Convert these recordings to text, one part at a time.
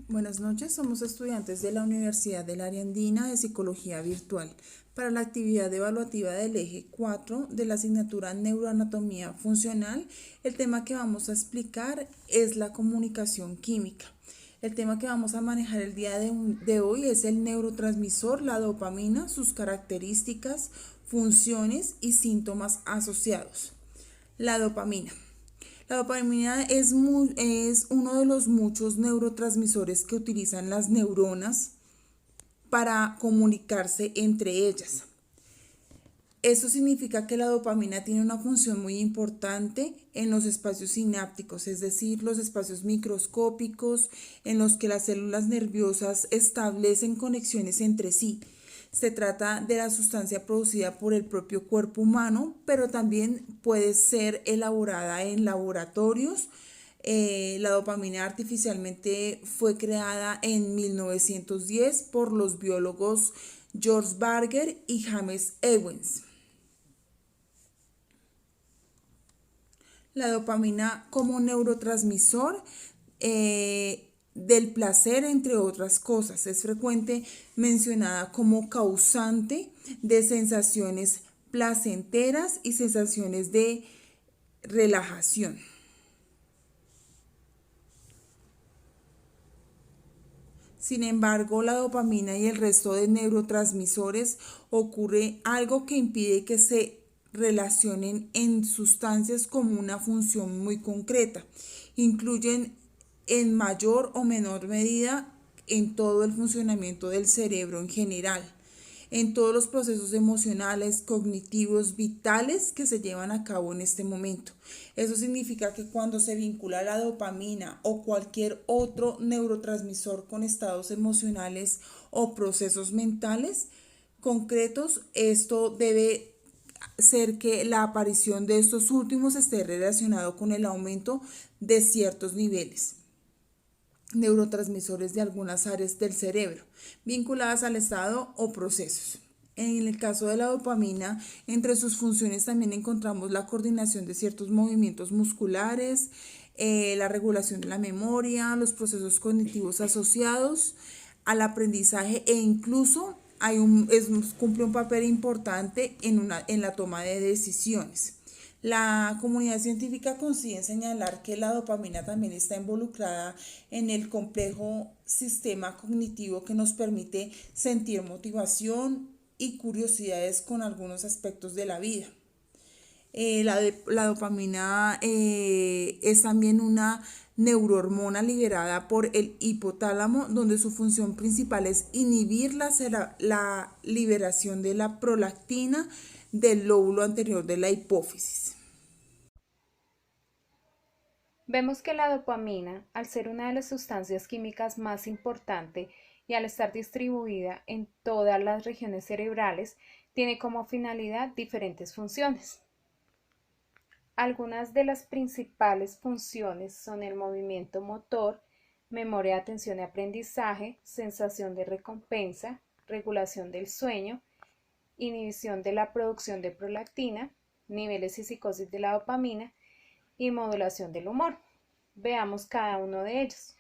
Buenas noches, somos estudiantes de la Universidad del Área Andina de Psicología Virtual para la actividad evaluativa del eje 4 de la asignatura Neuroanatomía Funcional. El tema que vamos a explicar es la comunicación química. El tema que vamos a manejar el día de hoy es el neurotransmisor, la dopamina, sus características, funciones y síntomas asociados. La dopamina. La dopamina es uno de los muchos neurotransmisores que utilizan las neuronas para comunicarse entre ellas. Esto significa que la dopamina tiene una función muy importante en los espacios sinápticos, es decir, los espacios microscópicos en los que las células nerviosas establecen conexiones entre sí. Se trata de la sustancia producida por el propio cuerpo humano, pero también puede ser elaborada en laboratorios. La dopamina artificialmente fue creada en 1910 por los biólogos George Barger y James Ewens. La dopamina como neurotransmisor del placer, entre otras cosas. Es frecuente mencionada como causante de sensaciones placenteras y sensaciones de relajación. Sin embargo, la dopamina y el resto de neurotransmisores ocurre algo que impide que se relacionen en sustancias como una función muy concreta. Incluyen en mayor o menor medida en todo el funcionamiento del cerebro en general, en todos los procesos emocionales, cognitivos, vitales que se llevan a cabo en este momento. Eso significa que cuando se vincula la dopamina o cualquier otro neurotransmisor con estados emocionales o procesos mentales concretos, esto debe ser que la aparición de estos últimos esté relacionado con el aumento de ciertos niveles neurotransmisores de algunas áreas del cerebro, vinculadas al estado o procesos. En el caso de la dopamina, entre sus funciones también encontramos la coordinación de ciertos movimientos musculares, la regulación de la memoria, los procesos cognitivos asociados al aprendizaje e incluso cumple un papel importante en la toma de decisiones. La comunidad científica coincide en señalar que la dopamina también está involucrada en el complejo sistema cognitivo que nos permite sentir motivación y curiosidades con algunos aspectos de la vida. La dopamina es también una neurohormona liberada por el hipotálamo, donde su función principal es inhibir la liberación de la prolactina del lóbulo anterior de la hipófisis. Vemos que la dopamina, al ser una de las sustancias químicas más importantes y al estar distribuida en todas las regiones cerebrales, tiene como finalidad diferentes funciones. Algunas de las principales funciones son el movimiento motor, memoria, atención y aprendizaje, sensación de recompensa, regulación del sueño, inhibición de la producción de prolactina, niveles y psicosis de la dopamina y modulación del humor. Veamos cada uno de ellos.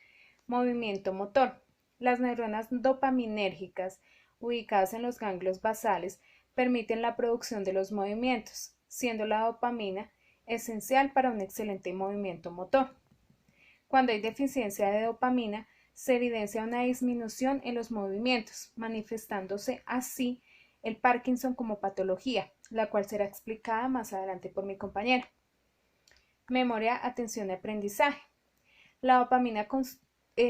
Movimiento motor. Las neuronas dopaminérgicas ubicadas en los ganglios basales permiten la producción de los movimientos, siendo la dopamina esencial para un excelente movimiento motor. Cuando hay deficiencia de dopamina, se evidencia una disminución en los movimientos, manifestándose así el Parkinson como patología, la cual será explicada más adelante por mi compañera. Memoria, atención y aprendizaje. La dopamina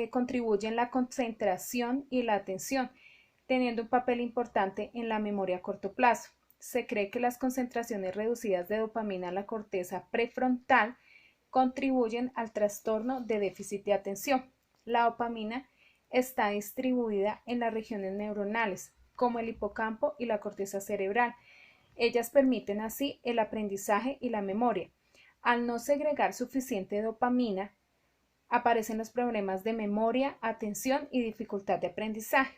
contribuye en la concentración y la atención, teniendo un papel importante en la memoria a corto plazo. Se cree que las concentraciones reducidas de dopamina en la corteza prefrontal contribuyen al trastorno de déficit de atención. La dopamina está distribuida en las regiones neuronales, como el hipocampo y la corteza cerebral. Ellas permiten así el aprendizaje y la memoria. Al no segregar suficiente dopamina, aparecen los problemas de memoria, atención y dificultad de aprendizaje.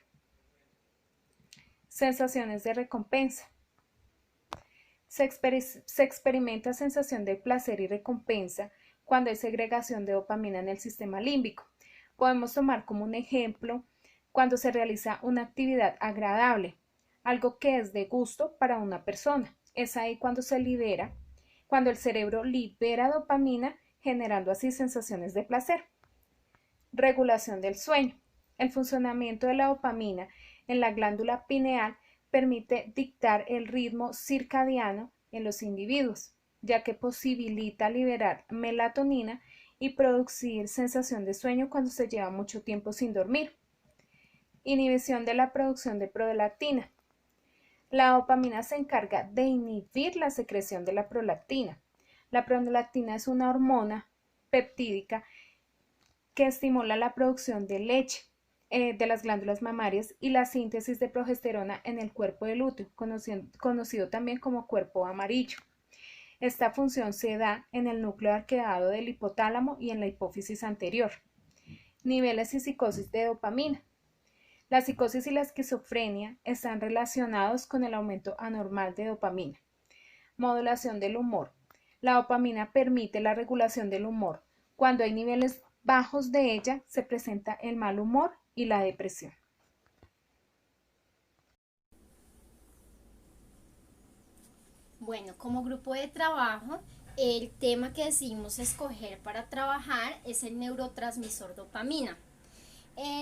Sensaciones de recompensa. Se experimenta sensación de placer y recompensa cuando hay segregación de dopamina en el sistema límbico. Podemos tomar como un ejemplo cuando se realiza una actividad agradable, algo que es de gusto para una persona. Es ahí cuando el cerebro libera dopamina, generando así sensaciones de placer. Regulación del sueño. El funcionamiento de la dopamina en la glándula pineal permite dictar el ritmo circadiano en los individuos, ya que posibilita liberar melatonina y producir sensación de sueño cuando se lleva mucho tiempo sin dormir. Inhibición de la producción de prolactina. La dopamina se encarga de inhibir la secreción de la prolactina. La prolactina es una hormona peptídica que estimula la producción de leche de las glándulas mamarias y la síntesis de progesterona en el cuerpo del útero, conocido también como cuerpo amarillo. Esta función se da en el núcleo arqueado del hipotálamo y en la hipófisis anterior. Niveles y psicosis de dopamina. La psicosis y la esquizofrenia están relacionados con el aumento anormal de dopamina. Modulación del humor. La dopamina permite la regulación del humor. Cuando hay niveles bajos de ella, se presenta el mal humor y la depresión. Bueno, como grupo de trabajo, el tema que decidimos escoger para trabajar es el neurotransmisor dopamina.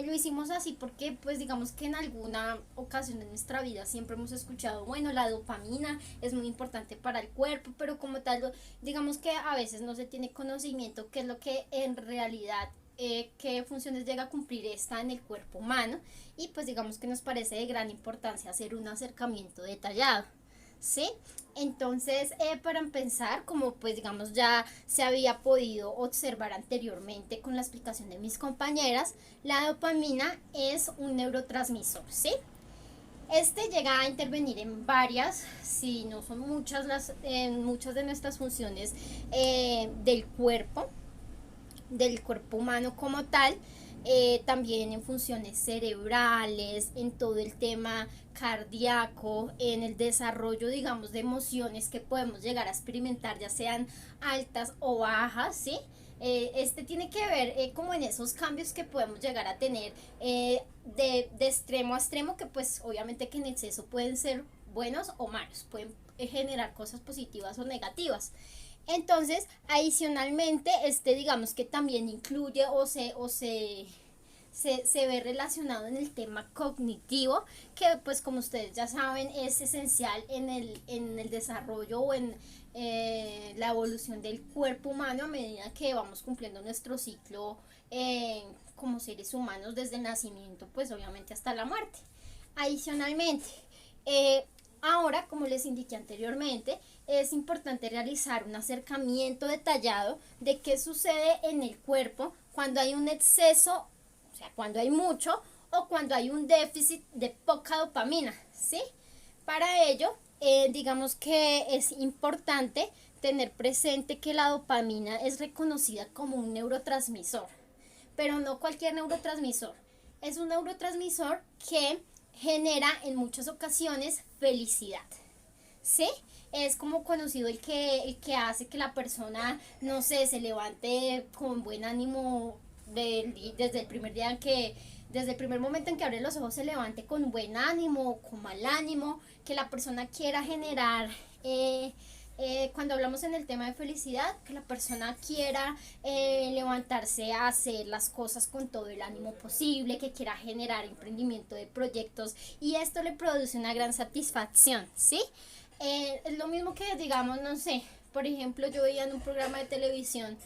Lo hicimos así porque pues digamos que en alguna ocasión de nuestra vida siempre hemos escuchado, bueno, la dopamina es muy importante para el cuerpo, pero como tal, digamos que a veces no se tiene conocimiento qué es lo que en realidad, qué funciones llega a cumplir esta en el cuerpo humano, y pues digamos que nos parece de gran importancia hacer un acercamiento detallado. ¿Sí? Entonces, para empezar, como pues digamos ya se había podido observar anteriormente con la explicación de mis compañeras, la dopamina es un neurotransmisor, ¿sí? Este llega a intervenir en varias, si no son muchas, en muchas de nuestras funciones del cuerpo humano como tal, también en funciones cerebrales, en todo el tema cardíaco, en el desarrollo, digamos, de emociones que podemos llegar a experimentar, ya sean altas o bajas, ¿sí? Este tiene que ver como en esos cambios que podemos llegar a tener de extremo a extremo, que pues obviamente que en exceso pueden ser buenos o malos, pueden generar cosas positivas o negativas. Entonces, adicionalmente, digamos que también incluye se ve relacionado en el tema cognitivo, que pues como ustedes ya saben es esencial en el desarrollo o en la evolución del cuerpo humano a medida que vamos cumpliendo nuestro ciclo como seres humanos desde el nacimiento, pues obviamente hasta la muerte. Adicionalmente, ahora, como les indiqué anteriormente, es importante realizar un acercamiento detallado de qué sucede en el cuerpo cuando hay un exceso, o sea, cuando hay mucho o cuando hay un déficit de poca dopamina, ¿sí? Para ello, digamos que es importante tener presente que la dopamina es reconocida como un neurotransmisor, pero no cualquier neurotransmisor. Es un neurotransmisor que genera en muchas ocasiones felicidad, ¿sí? Es como conocido el que hace que la persona, no sé, se levante con buen ánimo desde el primer día desde el primer momento en que abre los ojos se levante con buen ánimo, con mal ánimo, que la persona quiera generar, cuando hablamos en el tema de felicidad, que la persona quiera levantarse a hacer las cosas con todo el ánimo posible, que quiera generar emprendimiento de proyectos y esto le produce una gran satisfacción, ¿sí? Es lo mismo que digamos, no sé, por ejemplo, yo veía en un programa de televisión,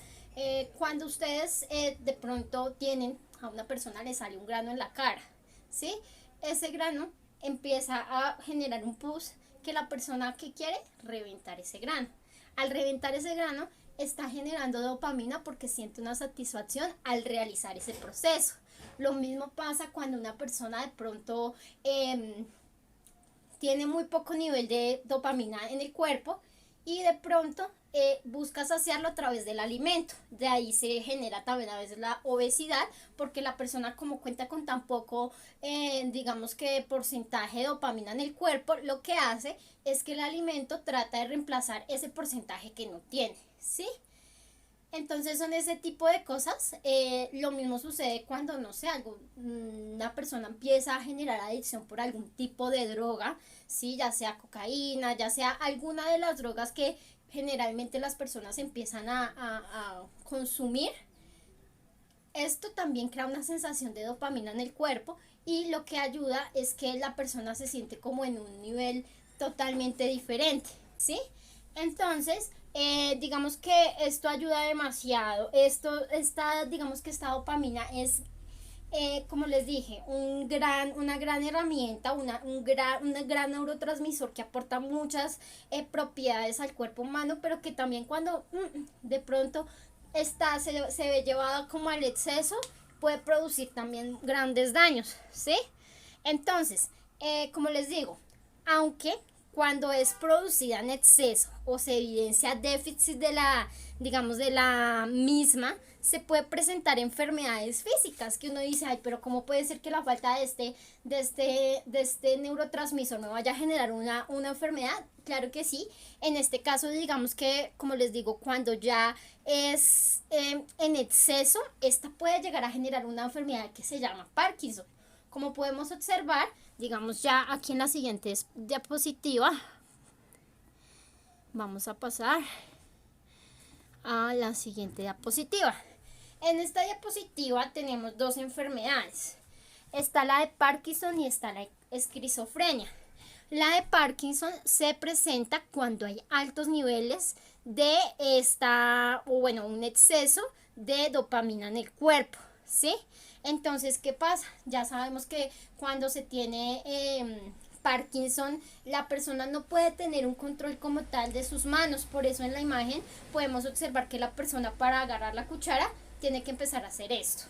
cuando ustedes de pronto tienen a una persona le sale un grano en la cara, ¿sí? Ese grano empieza a generar un pus que la persona que quiere reventar ese grano. Al reventar ese grano está generando dopamina porque siente una satisfacción al realizar ese proceso. Lo mismo pasa cuando una persona de pronto tiene muy poco nivel de dopamina en el cuerpo y de pronto busca saciarlo a través del alimento. De ahí se genera también a veces la obesidad porque la persona como cuenta con tan poco, digamos que porcentaje de dopamina en el cuerpo, lo que hace es que el alimento trata de reemplazar ese porcentaje que no tiene, ¿sí? Entonces son ese tipo de cosas. Lo mismo sucede cuando, no sé, una persona empieza a generar adicción por algún tipo de droga, ¿sí? Ya sea cocaína, ya sea alguna de las drogas que generalmente las personas empiezan a consumir. Esto también crea una sensación de dopamina en el cuerpo y lo que ayuda es que la persona se siente como en un nivel totalmente diferente, ¿sí? Entonces, digamos que esto ayuda demasiado. Digamos que esta dopamina es, como les dije, una gran herramienta, un gran neurotransmisor que aporta muchas propiedades al cuerpo humano, pero que también cuando de pronto se ve llevada como al exceso, puede producir también grandes daños, ¿sí? Entonces, como les digo, aunque cuando es producida en exceso o se evidencia déficit digamos, de la misma, se puede presentar enfermedades físicas que uno dice, ay, pero ¿cómo puede ser que la falta de este neurotransmisor me vaya a generar una enfermedad? Claro que sí. En este caso, digamos que, como les digo, cuando ya es en exceso, esta puede llegar a generar una enfermedad que se llama Parkinson. Como podemos observar, digamos ya aquí en la siguiente diapositiva, vamos a pasar a la siguiente diapositiva. En esta diapositiva tenemos dos enfermedades. Está la de Parkinson y está la esquizofrenia. La de Parkinson se presenta cuando hay altos niveles de un exceso de dopamina en el cuerpo, ¿sí? Entonces, ¿qué pasa? Ya sabemos que cuando se tiene Parkinson, la persona no puede tener un control como tal de sus manos. Por eso en la imagen podemos observar que la persona, para agarrar la cuchara, tiene que empezar a hacer esto,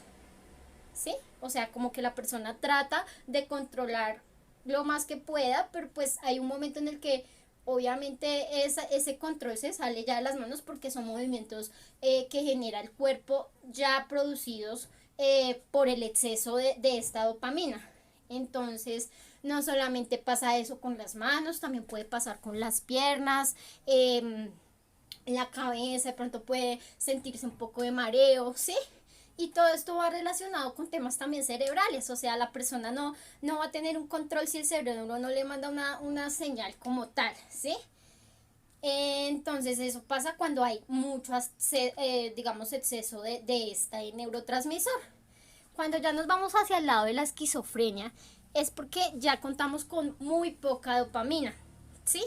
¿sí? O sea, como que la persona trata de controlar lo más que pueda, pero pues hay un momento en el que obviamente ese control se sale ya de las manos, porque son movimientos que genera el cuerpo ya producidos por el exceso de esta dopamina. Entonces, no solamente pasa eso con las manos, también puede pasar con las piernas, la cabeza, de pronto puede sentirse un poco de mareo, ¿sí? Y todo esto va relacionado con temas también cerebrales, o sea, la persona no va a tener un control si el cerebro no le manda una señal como tal, ¿sí? Entonces eso pasa cuando hay mucho, digamos, exceso de este neurotransmisor. Cuando ya nos vamos hacia el lado de la esquizofrenia, es porque ya contamos con muy poca dopamina, ¿sí?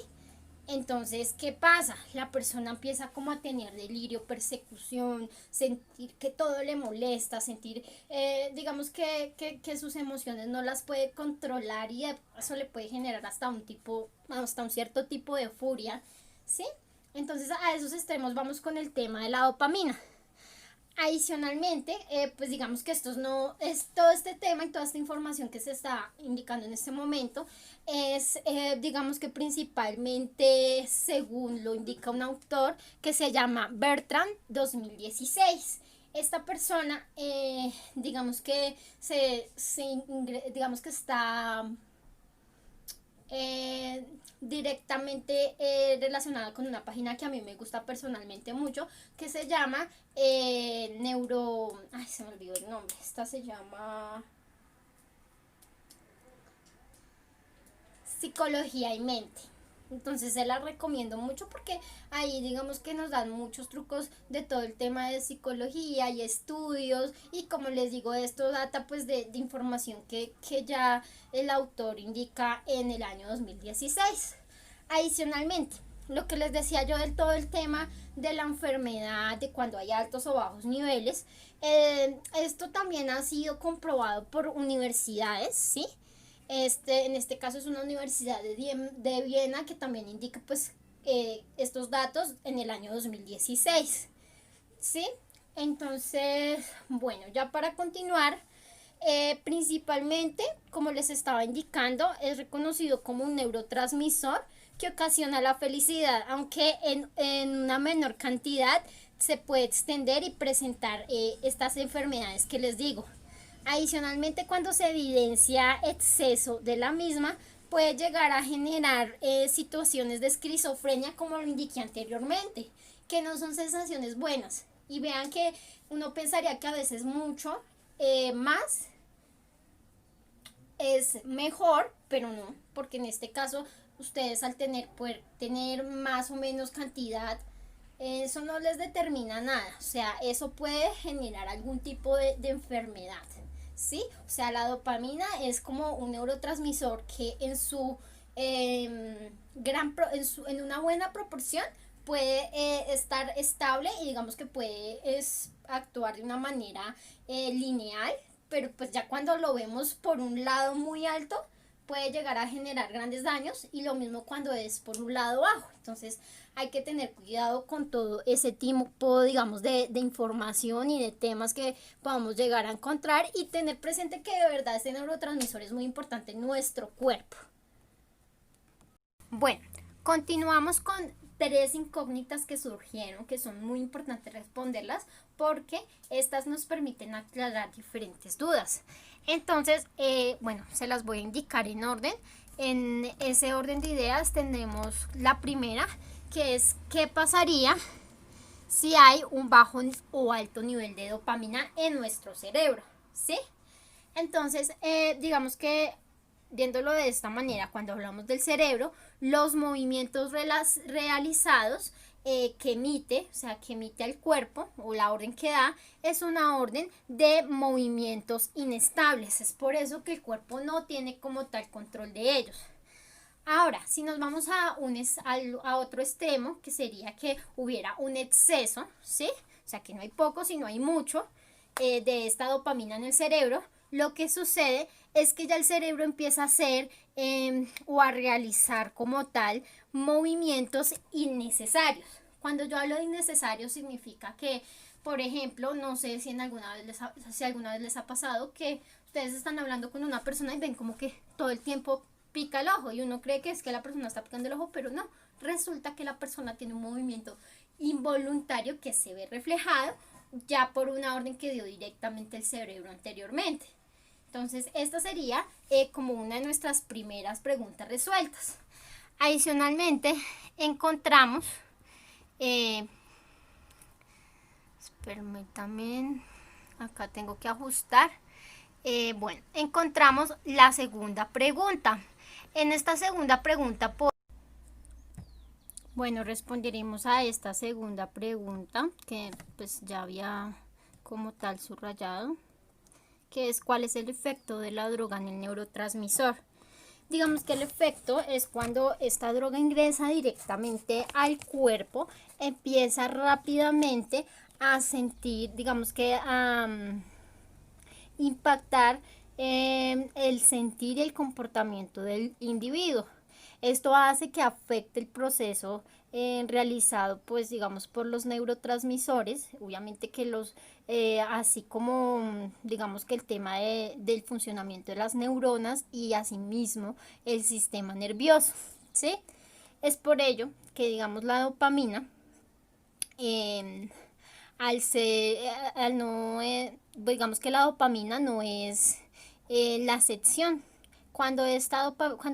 Entonces, ¿qué pasa? La persona empieza como a tener delirio, persecución, sentir que todo le molesta, sentir, digamos que sus emociones no las puede controlar, y eso le puede generar hasta un cierto tipo de furia, ¿sí? Entonces, a esos extremos vamos con el tema de la dopamina. Adicionalmente, pues digamos que todo este tema y toda esta información que se está indicando en este momento es, digamos que principalmente según lo indica un autor que se llama Bertrand 2016. Esta persona, digamos que digamos que está directamente relacionada con una página que a mí me gusta personalmente mucho, que se llama ay, se me olvidó el nombre. Esta se llama Psicología y Mente. Entonces se la recomiendo mucho porque ahí digamos que nos dan muchos trucos de todo el tema de psicología y estudios, y como les digo, esto data pues de información que ya el autor indica en el año 2016. Adicionalmente, lo que les decía yo del todo el tema de la enfermedad, de cuando hay altos o bajos niveles, esto también ha sido comprobado por universidades, ¿sí? En este caso es una universidad de Viena que también indica pues estos datos en el año 2016, ¿sí? Entonces, bueno, ya para continuar, principalmente, como les estaba indicando, es reconocido como un neurotransmisor que ocasiona la felicidad, aunque en una menor cantidad se puede extender y presentar estas enfermedades que les digo. Adicionalmente, cuando se evidencia exceso de la misma, puede llegar a generar situaciones de esquizofrenia, como lo indiqué anteriormente, que no son sensaciones buenas. Y vean que uno pensaría que a veces mucho más es mejor, pero no, porque en este caso ustedes al poder tener más o menos cantidad, eso no les determina nada, o sea, eso puede generar algún tipo de enfermedad, ¿sí? O sea, la dopamina es como un neurotransmisor que en su, en una buena proporción puede estar estable y digamos que puede actuar de una manera lineal, pero pues ya cuando lo vemos por un lado muy alto puede llegar a generar grandes daños, y lo mismo cuando es por un lado bajo. Entonces hay que tener cuidado con todo ese tipo, digamos, de información y de temas que podamos llegar a encontrar, y tener presente que de verdad este neurotransmisor es muy importante en nuestro cuerpo. Bueno, continuamos con 3 incógnitas que surgieron, que son muy importantes responderlas porque estas nos permiten aclarar diferentes dudas. Entonces, bueno, se las voy a indicar en orden. En ese orden de ideas tenemos la primera, que es ¿qué pasaría si hay un bajo o alto nivel de dopamina en nuestro cerebro? ¿Sí? Entonces, digamos que viéndolo de esta manera, cuando hablamos del cerebro, los movimientos realizados que emite, o sea, que emite al cuerpo, o la orden que da, es una orden de movimientos inestables. Es por eso que el cuerpo no tiene como tal control de ellos. Ahora, si nos vamos a otro extremo, que sería que hubiera un exceso, ¿sí? O sea, que no hay poco, sino hay mucho de esta dopamina en el cerebro, lo que sucede es que ya el cerebro empieza a hacer o a realizar como tal movimientos innecesarios. Cuando yo hablo de innecesarios significa que, por ejemplo, no sé si alguna vez les ha pasado que ustedes están hablando con una persona y ven como que todo el tiempo pica el ojo, y uno cree que es que la persona está picando el ojo, pero no, resulta que la persona tiene un movimiento involuntario que se ve reflejado ya por una orden que dio directamente el cerebro anteriormente. Entonces, esta sería como una de nuestras primeras preguntas resueltas. Adicionalmente, encontramos, permítanme, acá tengo que ajustar. Bueno, encontramos la segunda pregunta. En esta segunda pregunta, bueno, responderemos a esta segunda pregunta que pues ya había como tal subrayado, que es ¿cuál es el efecto de la droga en el neurotransmisor? Digamos que el efecto es cuando esta droga ingresa directamente al cuerpo, empieza rápidamente a sentir, digamos que a impactar el sentir y el comportamiento del individuo. Esto hace que afecte el proceso realizado, pues digamos, por los neurotransmisores, obviamente que así como digamos que el tema del funcionamiento de las neuronas y asimismo el sistema nervioso, ¿sí? Es por ello que digamos la dopamina, al no, digamos que la dopamina no es la excepción. Cuando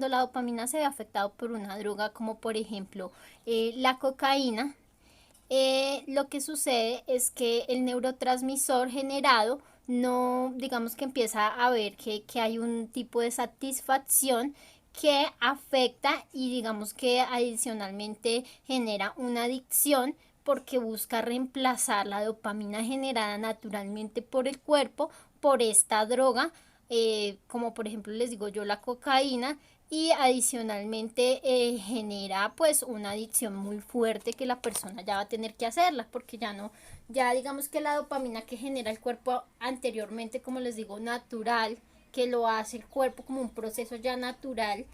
la dopamina se ve afectado por una droga como por ejemplo la cocaína, lo que sucede es que el neurotransmisor generado no, digamos que empieza a ver que hay un tipo de satisfacción que afecta y digamos que adicionalmente genera una adicción, porque busca reemplazar la dopamina generada naturalmente por el cuerpo por esta droga, como por ejemplo les digo yo la cocaína, y adicionalmente genera pues una adicción muy fuerte que la persona ya va a tener que hacerla, porque ya digamos que la dopamina que genera el cuerpo anteriormente, como les digo, natural, que lo hace el cuerpo como un proceso ya natural,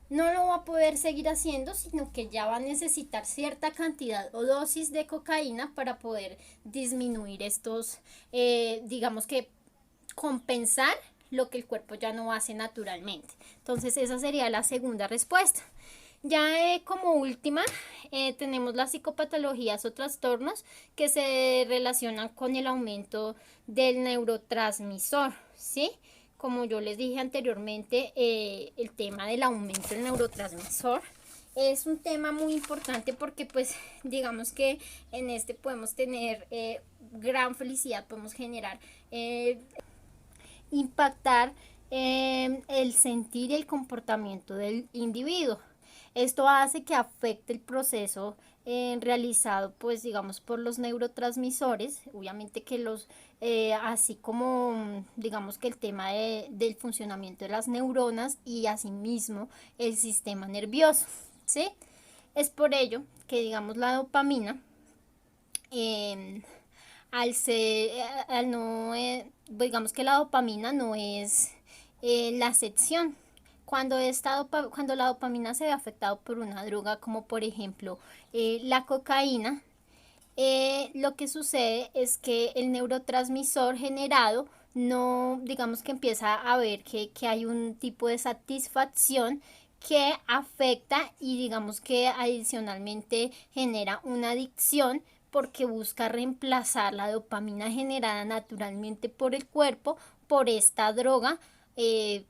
no lo va a poder seguir haciendo, sino que ya va a necesitar cierta cantidad o dosis de cocaína para poder disminuir estos, digamos que compensar lo que el cuerpo ya no hace naturalmente. Entonces esa sería la segunda respuesta. Ya como última tenemos las psicopatologías o trastornos que se relacionan con el aumento del neurotransmisor, ¿sí? Como yo les dije anteriormente, el tema del aumento del neurotransmisor Es un tema muy importante porque pues digamos que en este podemos tener gran felicidad, podemos generar, impactar el sentir y el comportamiento del individuo. Esto hace que afecte el proceso realizado, pues digamos, por los neurotransmisores, obviamente que los, así como digamos que el tema del funcionamiento de las neuronas y asimismo el sistema nervioso, ¿sí? Es por ello que digamos la dopamina, eh, al no, digamos que la dopamina no es la excepción. Cuando la dopamina se ve afectado por una droga como por ejemplo la cocaína, lo que sucede es que el neurotransmisor generado no, digamos que empieza a ver que hay un tipo de satisfacción que afecta y digamos que adicionalmente genera una adicción porque busca reemplazar la dopamina generada naturalmente por el cuerpo por esta droga,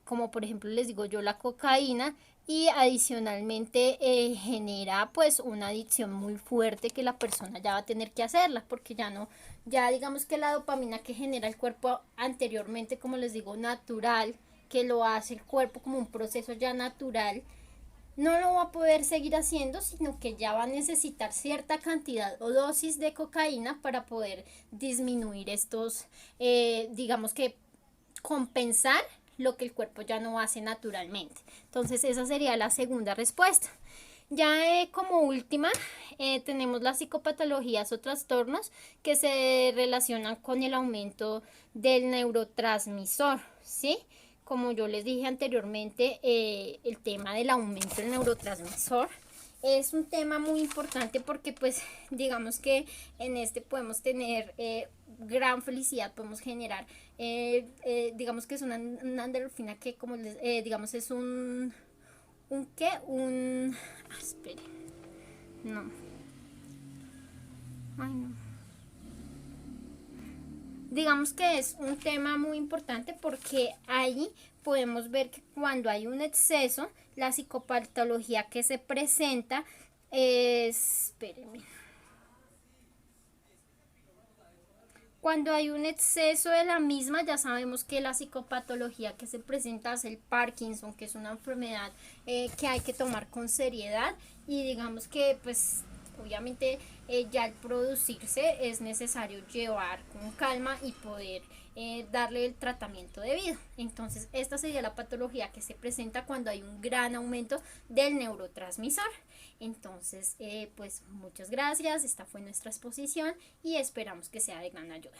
como por ejemplo les digo yo la cocaína, y adicionalmente genera pues una adicción muy fuerte que la persona ya va a tener que hacerla porque ya no, ya digamos que la dopamina que genera el cuerpo anteriormente, como les digo, natural, que lo hace el cuerpo como un proceso ya natural, no lo va a poder seguir haciendo, sino que ya va a necesitar cierta cantidad o dosis de cocaína para poder disminuir estos, digamos que compensar lo que el cuerpo ya no hace naturalmente. Entonces esa sería la segunda respuesta. Ya como última, tenemos las psicopatologías o trastornos que se relacionan con el aumento del neurotransmisor, ¿sí? Como yo les dije anteriormente, el tema del aumento del neurotransmisor es un tema muy importante porque pues digamos que en este podemos tener gran felicidad, podemos generar, digamos que es una endorfina que como les, digamos es un qué, espere, no, ay no. Digamos que es un tema muy importante porque ahí podemos ver que cuando hay un exceso, la psicopatología que se presenta es, espérenme, cuando hay un exceso de la misma, ya sabemos que la psicopatología que se presenta es el Parkinson, que es una enfermedad que hay que tomar con seriedad y digamos que pues obviamente ya al producirse es necesario llevar con calma y poder darle el tratamiento debido. Entonces esta sería la patología que se presenta cuando hay un gran aumento del neurotransmisor. Entonces pues muchas gracias, esta fue nuestra exposición y esperamos que sea de gran ayuda.